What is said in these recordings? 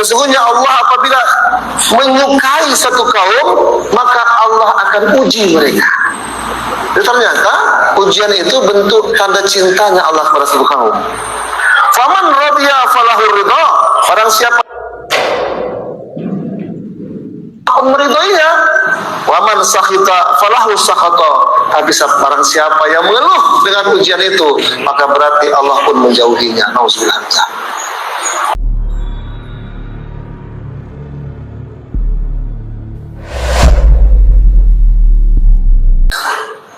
Sesungguhnya Allah apabila menyukai satu kaum, maka Allah akan uji mereka. Dan ternyata ujian itu bentuk tanda cintanya Allah kepada satu kaum. Faman radiya falahu ridha. Orang siapa meridhoinya, waman sakhita falahu sakhata. Tapi barang siapa yang mengeluh dengan ujian itu, maka berarti Allah pun menjauhinya. Nauzubillah.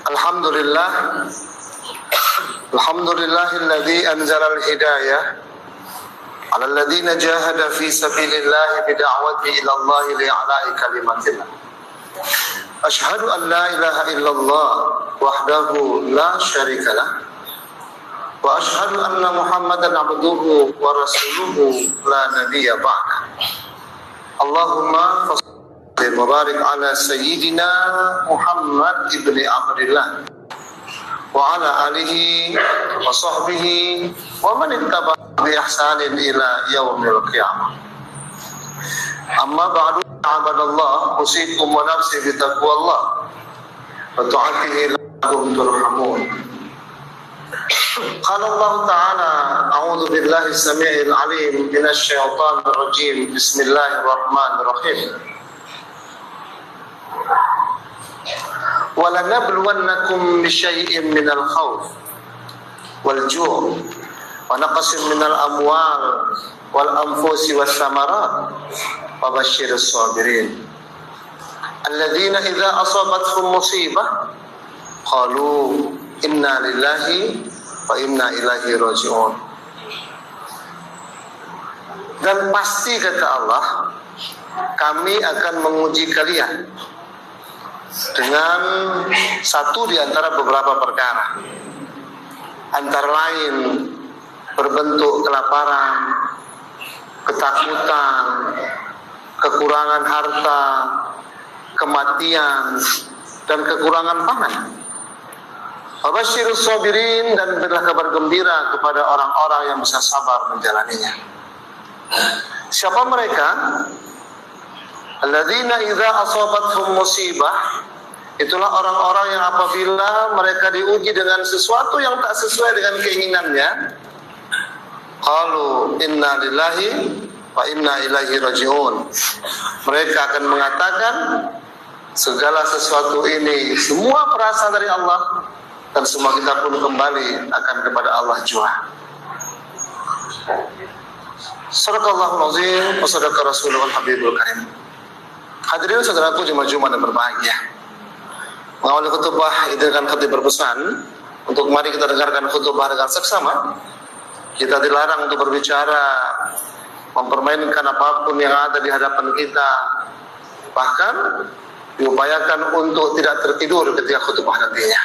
Alhamdulillah, alhamdulillahilladzi anzala al-hidayah 'ala alladziina jahada fi sabilillahi bid'awati ila Allah li'ala'i kalimatillah. Asyhadu an la ilaha illallah wahdahu la syarika lah wa asyhadu anna Muhammadan 'abduhu wa rasuluhu la nabiyya ba'da. Allahumma wa barik ala sayyidina Muhammad ibni Abdillah wa ala alihi wa sahbihi wa man ittaba bi ihsanin ila yaumil qiyamah. Amma ba'du, ibadallah, usikum wa nafsi bi taqwallah wa ta'atihi lakum turhamun. Qala Allah Ta'ala, a'udzu billahi as-sami'il 'alim minasy syaithanir rajim. Bismillahirrahmanirrahim. وَلَنَبْلُوَنَّكُمْ بِشَيْءٍ مِنَ الْخَوْفِ وَالْجُوعِ وَنَقْصٍ مِنَ الْأَمْوَالِ وَالْأَنْفُسِ وَالثَّمَرَاتِ وَبَشِّرِ الصَّابِرِينَ الَّذِينَ إِذَا أَصَابَتْهُمْ مُصِيبَةٌ قَالُوا إِنَّا لِلَّهِ وَإِنَّا إِلَيْهِ رَاجِعُونَ. Dan pasti kata Allah, kami akan menguji kalian dengan satu di antara beberapa perkara, antara lain berbentuk kelaparan, ketakutan, kekurangan harta, kematian, dan kekurangan pangan. Wabasyirus sabirin, dan berilah kabar gembira kepada orang-orang yang bisa sabar menjalaninya. Siapa mereka? Alladzina idza asabathum musibah, itulah orang-orang yang apabila mereka diuji dengan sesuatu yang tak sesuai dengan keinginannya, qalu inna lillahi wa inna ilaihi raji'un. Mereka akan mengatakan segala sesuatu ini semua berasal dari Allah dan semua kita pun kembali akan kepada Allah jua. Sadaqallahul azim wa sadaqa rasulul habibul karim. Hadirin saudaraku jemaah Jumat yang berbahagia. Mengawali khutbah dengan khatib berpesan untuk mari kita dengarkan khutbah dengan seksama. Kita dilarang untuk berbicara, mempermainkan apapun yang ada di hadapan kita. Bahkan diupayakan untuk tidak tertidur ketika khutbah nantinya.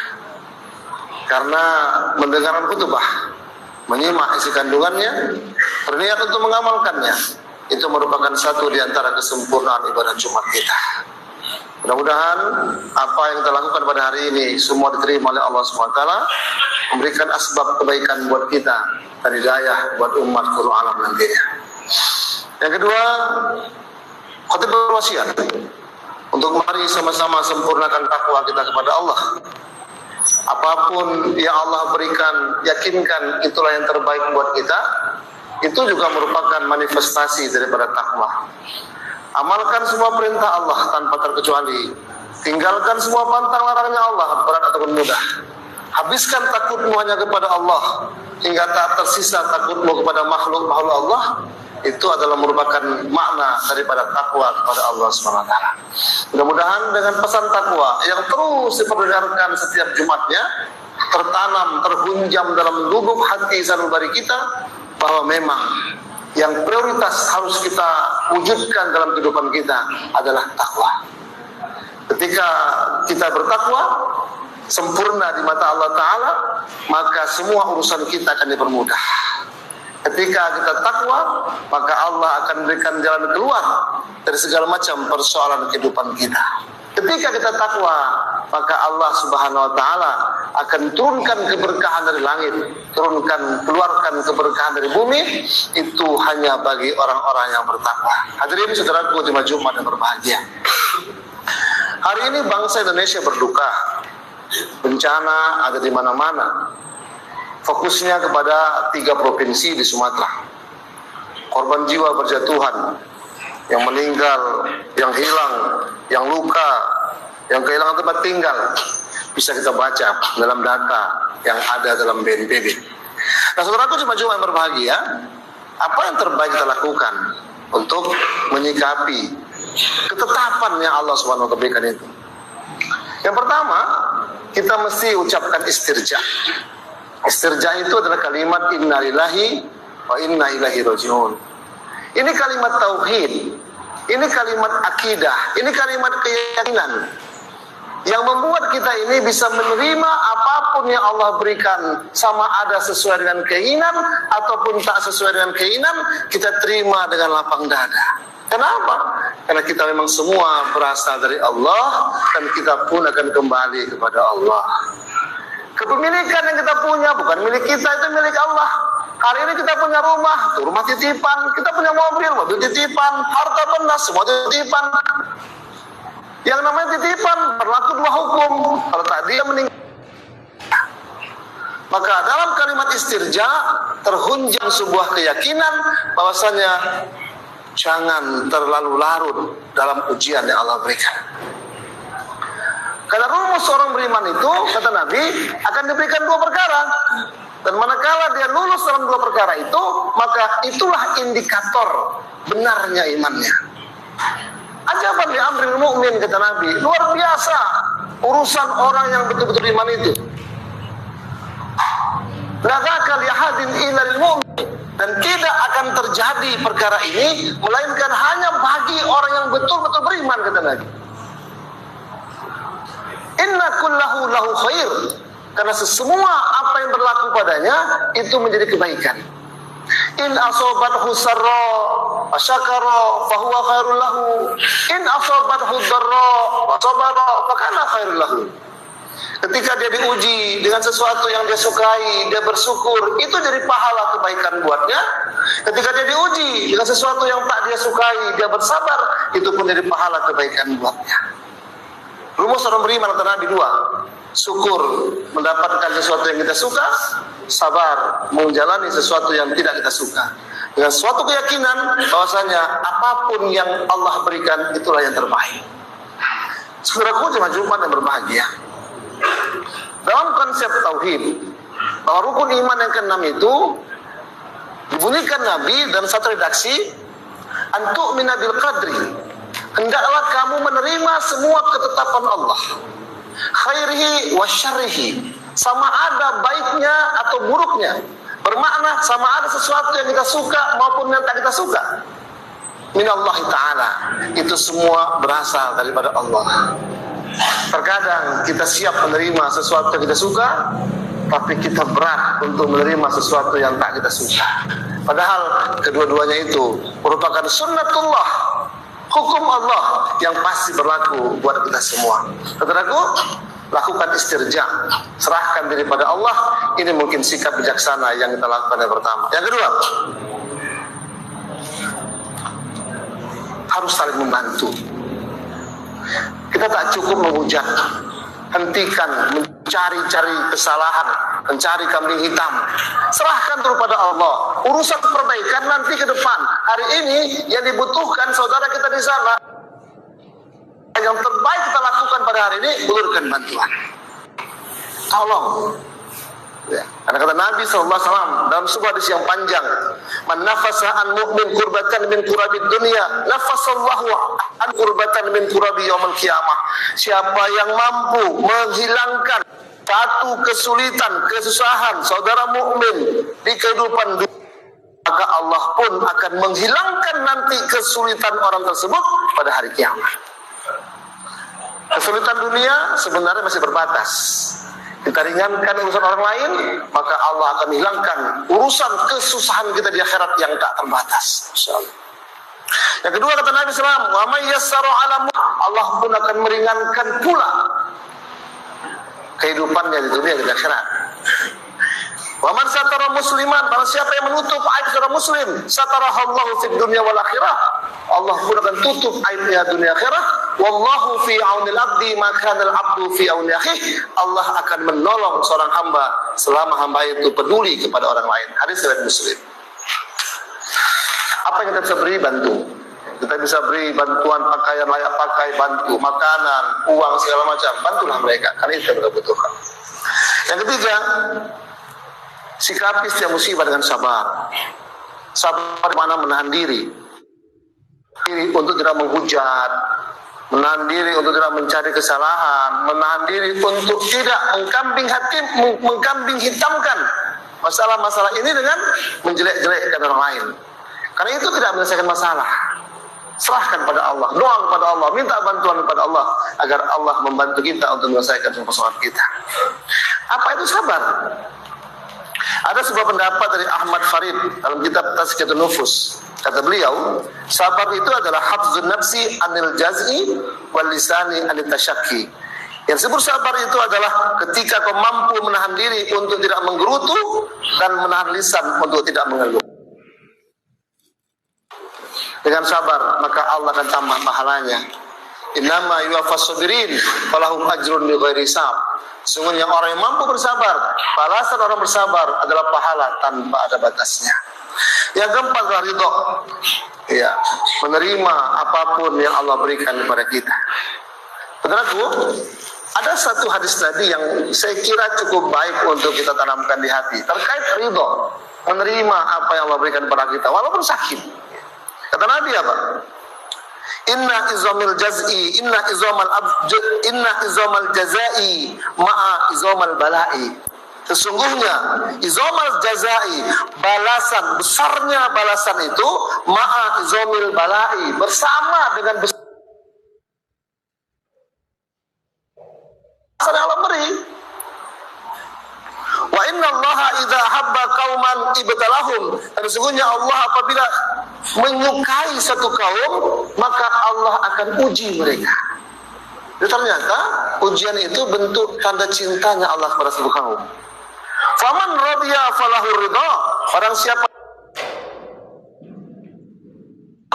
Karena mendengarkan khutbah, menyimak isi kandungannya, berniat untuk mengamalkannya, itu merupakan satu di antara kesempurnaan ibadah Jumat kita. Mudah-mudahan apa yang kita lakukan pada hari ini semua diterima oleh Allah SWT, memberikan asbab kebaikan buat kita dan hidayah buat umat seluruh alam nantinya. Yang kedua, khatib berwasiat untuk mari sama-sama sempurnakan takwa kita kepada Allah. Apapun yang Allah berikan, yakinkan itulah yang terbaik buat kita. Itu juga merupakan manifestasi daripada takwa. Amalkan semua perintah Allah tanpa terkecuali. Tinggalkan semua pantang larangnya Allah, berat ataupun mudah. Habiskan takutmu hanya kepada Allah, hingga tak tersisa takutmu kepada makhluk-makhluk Allah. Itu adalah merupakan makna daripada takwa kepada Allah SWT. Mudah-mudahan dengan pesan takwa yang terus diperdengarkan setiap Jumatnya, tertanam, terhunjam dalam lubuk hati sanubari kita, bahwa memang yang prioritas harus kita wujudkan dalam kehidupan kita adalah takwa. Ketika kita bertakwa sempurna di mata Allah Ta'ala, maka semua urusan kita akan dipermudah. Ketika kita takwa, maka Allah akan berikan jalan keluar dari segala macam persoalan kehidupan kita. Ketika kita takwa, maka Allah Subhanahu wa Ta'ala akan turunkan keberkahan dari langit, keluarkan keberkahan dari bumi, itu hanya bagi orang-orang yang bertakwa. Hadirin saudaraku jemaah Jumat yang berbahagia. Hari ini bangsa Indonesia berduka. Bencana ada di mana-mana. Fokusnya kepada 3 provinsi di Sumatera. Korban jiwa berjatuhan, yang meninggal, yang hilang, yang luka, yang kehilangan tempat tinggal, bisa kita baca dalam data yang ada dalam BNPB. Nah, saudaraku jemaah yang berbahagia, apa yang terbaik kita lakukan untuk menyikapi ketetapan yang Allah SWT berikan itu? Yang pertama, kita mesti ucapkan istirja. Istirja itu adalah kalimat inna lillahi wa inna ilaihi raji'un. Ini kalimat tauhid, ini kalimat akidah, ini kalimat keyakinan yang membuat kita ini bisa menerima apapun yang Allah berikan, sama ada sesuai dengan keinginan ataupun tak sesuai dengan keinginan, kita terima dengan lapang dada. Kenapa? Karena kita memang semua berasal dari Allah dan kita pun akan kembali kepada Allah. Kepemilikan yang kita punya bukan milik kita, itu milik Allah. Hari ini kita punya rumah, itu rumah titipan. Kita punya mobil, mobil titipan. Harta benda, semua titipan. Yang namanya titipan berlaku 2 hukum. Kalau tadi yang meninggal, maka dalam kalimat istirja terhunjam sebuah keyakinan bahwasanya jangan terlalu larut dalam ujian yang Allah berikan. Karena rumus orang beriman itu, kata Nabi, akan diberikan 2 perkara. Dan manakala dia lulus dalam 2 perkara itu, maka itulah indikator benarnya imannya. Ajaban li amril mu'min, kata Nabi. Luar biasa urusan orang yang betul-betul iman itu. La dzaka li ahadin illa lil mu'min. Dan tidak akan terjadi perkara ini melainkan hanya bagi orang yang betul-betul beriman, kata Nabi. Inna kullahu lahu khair. Karena semua apa yang berlaku padanya itu menjadi kebaikan. In asobathu sarra wa syakara fa huwa khairul lahu. In asobathu dharra wa sabara fa kana khairul lahu. Ketika dia diuji dengan sesuatu yang dia sukai, dia bersyukur, itu jadi pahala kebaikan buatnya. Ketika dia diuji dengan sesuatu yang tak dia sukai, dia bersabar, itu pun jadi pahala kebaikan buatnya. Rumus orang beriman kata Nabi 2. Syukur mendapatkan sesuatu yang kita suka, sabar menjalani sesuatu yang tidak kita suka. Dengan suatu keyakinan bahwasanya apapun yang Allah berikan itulah yang terbaik. Saudaraku jemaah Jumat yang berbahagia. Dalam konsep tauhid, bahwa rukun iman yang ke-6 itu dibunyikan Nabi dan satu redaksi, antu'mina bil qadri. Hendaklah kamu menerima semua ketetapan Allah, khairihi wa syarrihi, sama ada baiknya atau buruknya. Bermakna sama ada sesuatu yang kita suka maupun yang tak kita suka. Minallahi ta'ala. Itu semua berasal daripada Allah. Terkadang kita siap menerima sesuatu yang kita suka, tapi kita berat untuk menerima sesuatu yang tak kita suka. Padahal kedua-duanya itu merupakan sunnatullah, hukum Allah yang pasti berlaku buat kita semua. Saudaraku, lakukan istirja, serahkan diri pada Allah. Ini mungkin sikap bijaksana yang kita lakukan yang pertama. Yang kedua, harus saling membantu. Kita tak cukup menghujat, hentikan mencari-cari kesalahan, mencari kambing hitam. Serahkan terus pada Allah. Urusan perbaikan nanti ke depan. Hari ini yang dibutuhkan saudara kita di sana, yang terbaik kita lakukan pada hari ini, ulurkan bantuan. Tolong. Ya. Karena kata Nabi SAW dalam sebuah hadis yang panjang, man nafasa an mu'min kurbatan min kurabid dunya, nafasallahu an kurbatan min kurabi yaumil qiyamah. Siapa yang mampu menghilangkan satu kesulitan, kesusahan saudara mukmin di kehidupan dunia, maka Allah pun akan menghilangkan nanti kesulitan orang tersebut pada hari kiamat. Kesulitan dunia sebenarnya masih berbatas. Kita ringankan urusan orang lain, maka Allah akan hilangkan urusan kesusahan kita di akhirat yang tak terbatas. Insyaallah. Yang kedua kata Nabi SAW, wa may yassara 'ala Allah pun akan meringankan pula kehidupannya di dunia dan akhirat. Wa man satara musliman, barang siapa yang menutup aib seorang muslim, satarahallahu fid dunya wal akhirah. Allah pun akan tutup aibnya dunia akhirat. Wallahu fi aunil abdi ma kana al abdu fi auni akhihi. Allah akan menolong seorang hamba selama hamba itu peduli kepada orang lain. Hadis riwayat Muslim. Apa yang kita bisa beri? Bantu. Kita bisa beri bantuan pakaian layak pakai, bantu makanan, uang segala macam, bantulah mereka karena itu yang kita butuhkan. Yang ketiga, sikapi setiap musibah dengan sabar. Sabar mana menahan diri untuk tidak menghujat, menahan diri untuk tidak mencari kesalahan, menahan diri untuk tidak mengkambing hitamkan masalah-masalah ini dengan menjelek-jelekkan orang lain. Karena itu tidak menyelesaikan masalah. Serahkan pada Allah, doa kepada Allah, minta bantuan kepada Allah agar Allah membantu kita untuk menyelesaikan persoalan kita. Apa itu sabar? Ada sebuah pendapat dari Ahmad Farid dalam kitab Tazkiyatun Nufus. Kata beliau, sabar itu adalah hafzun nafsi anil jaz'i wal lisani anil tasyakki. Yang disebut sabar itu adalah ketika kau mampu menahan diri untuk tidak menggerutu dan menahan lisan untuk tidak mengeluh. Dengan sabar maka Allah akan tambah pahalanya. Innama yuwaffas sabirin falahum ajrun bighairi hisab. Sungguhnya orang yang mampu bersabar, balasan orang bersabar adalah pahala tanpa ada batasnya. Yang keempat adalah ridho. Ya, menerima apapun yang Allah berikan kepada kita. Saudaraku, ada satu hadis tadi yang saya kira cukup baik untuk kita tanamkan di hati terkait ridho, menerima apa yang Allah berikan kepada kita walaupun sakit. Kata Nabi apa? Inna izamal jazai ma'a izamal balai. Sesungguhnya izamal jazai, balasan, besarnya balasan itu ma'a izamil balai, bersama dengan balasan yang Allah beri. Wa inna allaha idza habba qauman ibtalahum. Dan sesungguhnya Allah apabila menyukai satu kaum, maka Allah akan uji mereka. Dan ternyata ujian itu bentuk tanda cintanya Allah kepada satu kaum. Faman radiya falahu ridha. Orang siapa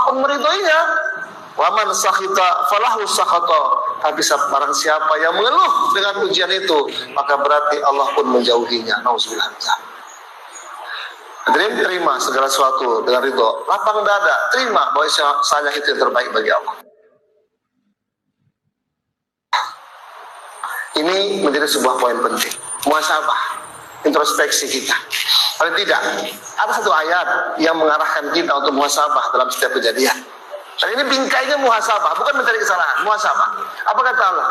akan meridhoinya. Waman sakhita falahu sakhata. Tapi barang siapa yang mengeluh dengan ujian itu, maka berarti Allah pun menjauhinya. Nauzubillah. Terima segala sesuatu dengan ridho, lapang dada, terima bahwa saya itu yang terbaik bagi Allah. Ini menjadi sebuah poin penting. Muhasabah, introspeksi kita. Paling tidak, ada satu ayat yang mengarahkan kita untuk muhasabah dalam setiap kejadian. Dan ini bingkainya muhasabah, bukan mencari kesalahan, muhasabah. Apa kata Allah?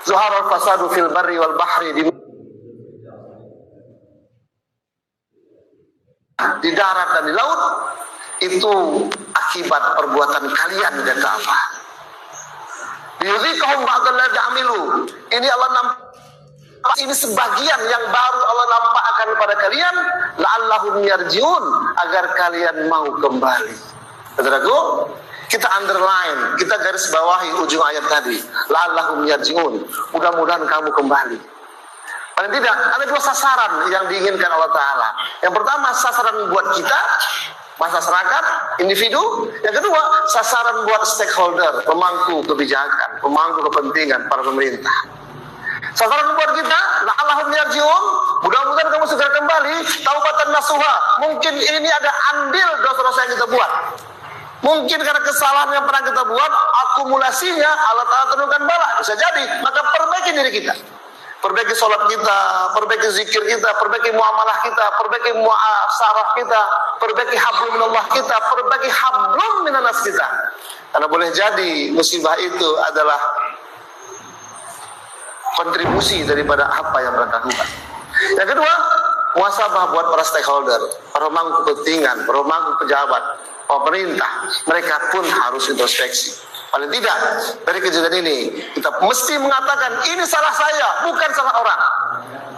Zuharal fasadu fil barri wal bahri, di darat dan di laut, itu akibat perbuatan kalian, kata Allah. Yudhikahum ba'dallazi amilu. Ini Allah nampak, ini sebagian yang baru Allah nampakkan kepada kalian, la'allahum yarji'un, agar kalian mau kembali. Saudaraku, kita underline, kita garis bawahi ujung ayat tadi, la'allahum yarji'un, mudah-mudahan kamu kembali. Paling tidak, ada dua sasaran yang diinginkan Allah Ta'ala. Yang pertama, sasaran buat kita, masyarakat, individu. Yang kedua, sasaran buat stakeholder, pemangku kebijakan, pemangku kepentingan, para pemerintah. Sasaran buat kita, la'allahum yarji'un, mudah-mudahan kamu segera kembali, taubatan nasuha. Mungkin ini ada andil dosa-dosa yang kita buat. Mungkin karena kesalahan yang pernah kita buat, akumulasinya Allah Ta'ala turunkan bala. Bisa jadi, maka perbaiki diri kita. Perbaiki sholat kita, perbaiki zikir kita, perbaiki muamalah kita, perbaiki muasarah kita, perbaiki hablum minallah kita, perbaiki hablum minanas kita. Karena boleh jadi musibah itu adalah kontribusi daripada apa yang mereka lakukan. Yang kedua, muhasabah buat para stakeholder, para pemangku kepentingan, para pemangku pejabat, pemerintah. Mereka pun harus introspeksi. Paling tidak, dari kejadian ini, kita mesti mengatakan, ini salah saya, bukan salah orang.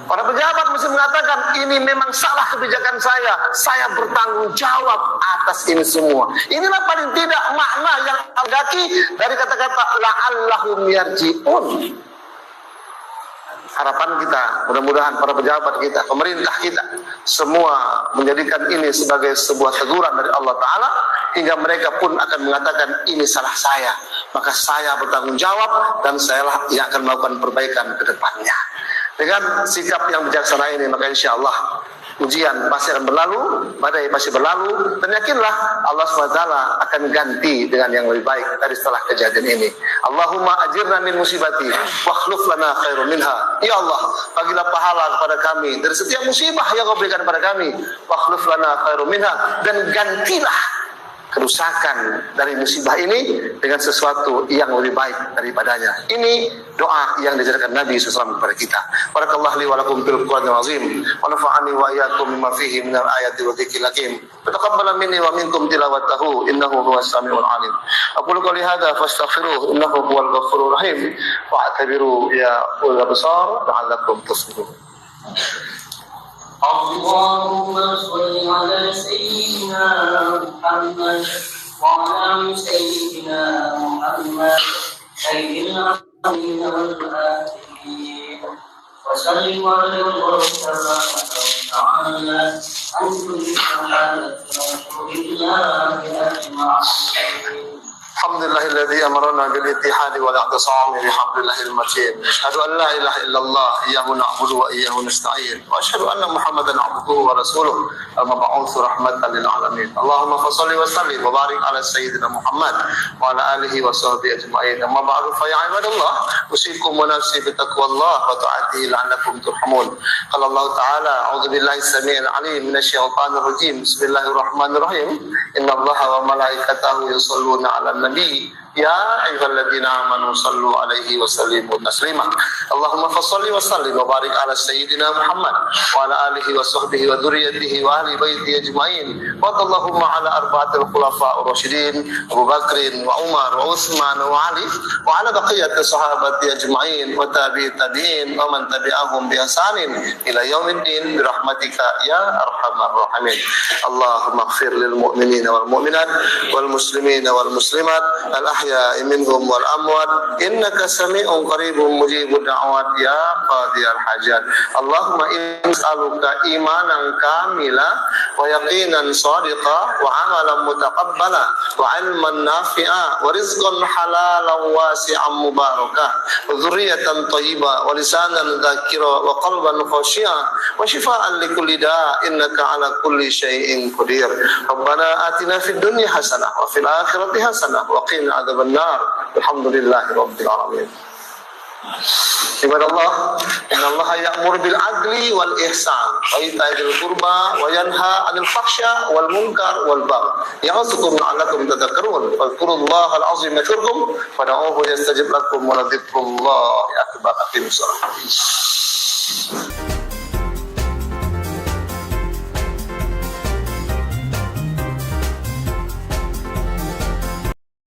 Para pejabat mesti mengatakan, ini memang salah kebijakan saya bertanggung jawab atas ini semua. Inilah paling tidak makna yang agaki dari kata-kata la'allahum yarji'un. harapan kita, mudah-mudahan para pejabat kita, pemerintah kita, semua menjadikan ini sebagai sebuah teguran dari Allah Ta'ala, hingga mereka pun akan mengatakan, ini salah saya, maka saya bertanggung jawab, dan sayalah yang akan melakukan perbaikan ke depannya. Dengan sikap yang bijaksana ini, maka insya Allah ujian pasti akan berlalu, badai pasti berlalu, dan yakinlah Allah SWT akan ganti dengan yang lebih baik dari setelah kejadian ini. Allahumma ajirna min musibati wa akhlif lana khairum minha. Ya Allah, bagilah pahala kepada kami dari setiap musibah yang Kau berikan kepada kami, wa akhlif lana khairum minha, dan gantilah kerusakan dari musibah ini dengan sesuatu yang lebih baik daripadanya. Ini doa yang diajarkan Nabi SAW kepada kita. Barakallahu li wa lakum fil Qur'anil azim wa nafa'ani wa iyyakum bima fihi minal ayati wa dzikril hakim. Taqabbal minni wa minkum tilawatahu innahu huwas samiul alim. Aqulu qouli hadza fastaghfiruhu innahu huwal ghafurur rahim wa'tabiru ya ulul absar la'allakum tuflihun. اللهم صل على سيدنا محمد وعلى سيدنا محمد سيد الأولين والآخرين وسلم على المرتضى تعالى عن كل حالة رسول الله أجمعين. الحمد لله الذي أمرنا بالاتحاد والاعتصام بحبل الله المتين. أشهد أن لا إله إلا الله إياه نعبد وإياه نستعين وأشهد أن محمدا عبده ورسوله المبعوث رحمة للعالمين. اللهم فصل وسلم وبارك على سيدنا محمد وعلى آله وصحبه أجمعين. أما بعد فيا عباد الله أوصيكم ونفسي بتقوى الله وطاعته لعلكم ترحمون. قال الله تعالى أعوذ بالله السميع العليم من الشيطان الرجيم بسم الله الرحمن الرحيم إن الله وملائكته يصلون على النبي يا أيها الذين آمنوا صلوا عليه وسلموا تسليما. اللهم فصل وسلم وبارك على سيدنا محمد وعلى آله وصحبه وذريته وأهل بيته أجمعين. وارض اللهم على أربعة الخلفاء الراشدين أبو بكر وعمر وعثمان وعلي وعلى بقية الصحابة أجمعين وتابعي التابعين ومن تبعهم بإحسان إلى يوم الدين برحمتك يا أرحم الراحمين. اللهم اغفر للمؤمنين والمؤمنات والمسلمين والمسلمات الأحياء منهم والأموات إنك سميع قريب مجيب الدعوات يا قاضي الحاجات. اللهم إنا نسألك إيمانا كاملا ويقينا صادقا وعملا متقبلا وعلما نافعا ورزقا حلالا واسعا مباركا وذرية طيبة ولسانا ذاكرا وقلبا خاشعا وشفاء لكل داء إنك على كل شيء قدير. ربنا آتنا في الدنيا حسنة وفي الآخرة حسنة وقنا عذاب النار. الحمد لله رب العالمين. Ibadallah, innallaha ya'muru bil adli wal ihsan wa ita'i dzil qurba wa yanha 'anil fahsya wal munkar wal baghi ya'idzukum la'allakum tadhakkarun. Fadhkurullaha al-'azim yadhkurkum wad'uuhu yastajib lakum wa la dzikrullahi akbar. Aqimus shalah.